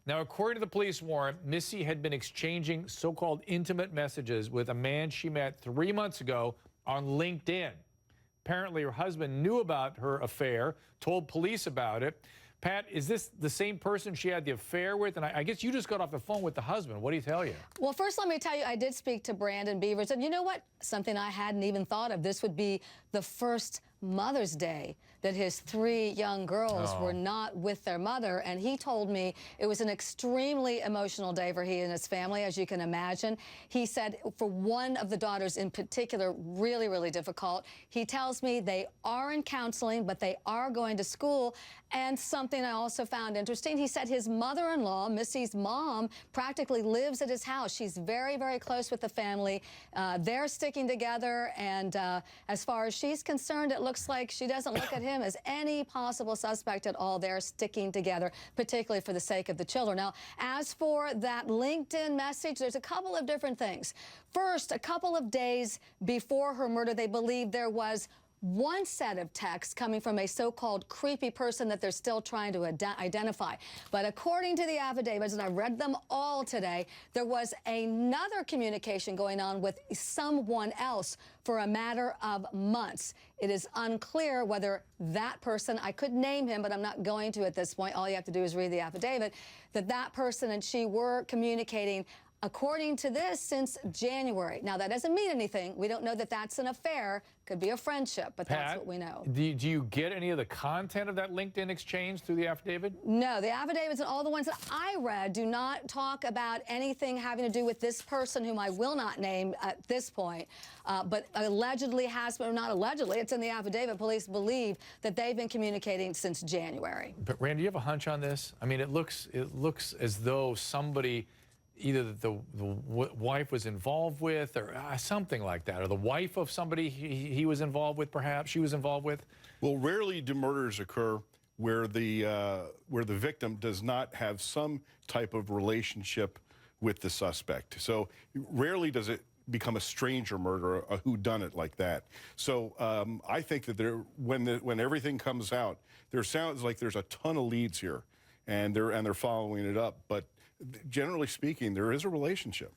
Now, according to the police warrant, Missy had been exchanging so-called intimate messages with a man she met 3 months ago on LinkedIn. Apparently, her husband knew about her affair, told police about it. Pat, is this the same person she had the affair with? And I guess you just got off the phone with the husband. What did he tell you? Well, first, let me tell you, I did speak to Brandon Bevers. And you know what? Something I hadn't even thought of. This would be the first Mother's Day that his 3 young girls were not with their mother. And he told me it was an extremely emotional day for he and his family, as you can imagine. He said for one of the daughters in particular, really, really difficult. He tells me they are in counseling, but they are going to school. And something I also found interesting, he said his mother-in-law, Missy's mom, practically lives at his house. She's very, very close with the family. They're sticking together. And as far as she's concerned, it looks like she doesn't look at him as any possible suspect at all. They're sticking together, particularly for the sake of the children. Now, as for that LinkedIn message, there's a couple of different things. First, a couple of days before her murder, they believe there was one set of texts coming from a so-called creepy person that they're still trying to identify. But according to the affidavits, and I read them all today, there was another communication going on with someone else for a matter of months. It is unclear whether that person, I could name him, but I'm not going to at this point. All you have to do is read the affidavit, that person and she were communicating, according to this, since January. Now, that doesn't mean anything. We don't know that that's an affair. Could be a friendship, but Pat, that's what we know. Do you get any of the content of that LinkedIn exchange through the affidavit? No, the affidavits and all the ones that I read do not talk about anything having to do with this person, whom I will not name at this point, but allegedly has been, or not allegedly, it's in the affidavit. Police believe that they've been communicating since January. But Randy, do you have a hunch on this? I mean, it looks as though somebody, either the wife was involved with, or something like that, or the wife of somebody he was involved with, perhaps she was involved with. Well, rarely do murders occur where the victim does not have some type of relationship with the suspect. So rarely does it become a stranger murder, a whodunit like that. So I think that when everything comes out, there sounds like there's a ton of leads here, and they're following it up. But generally speaking, there is a relationship.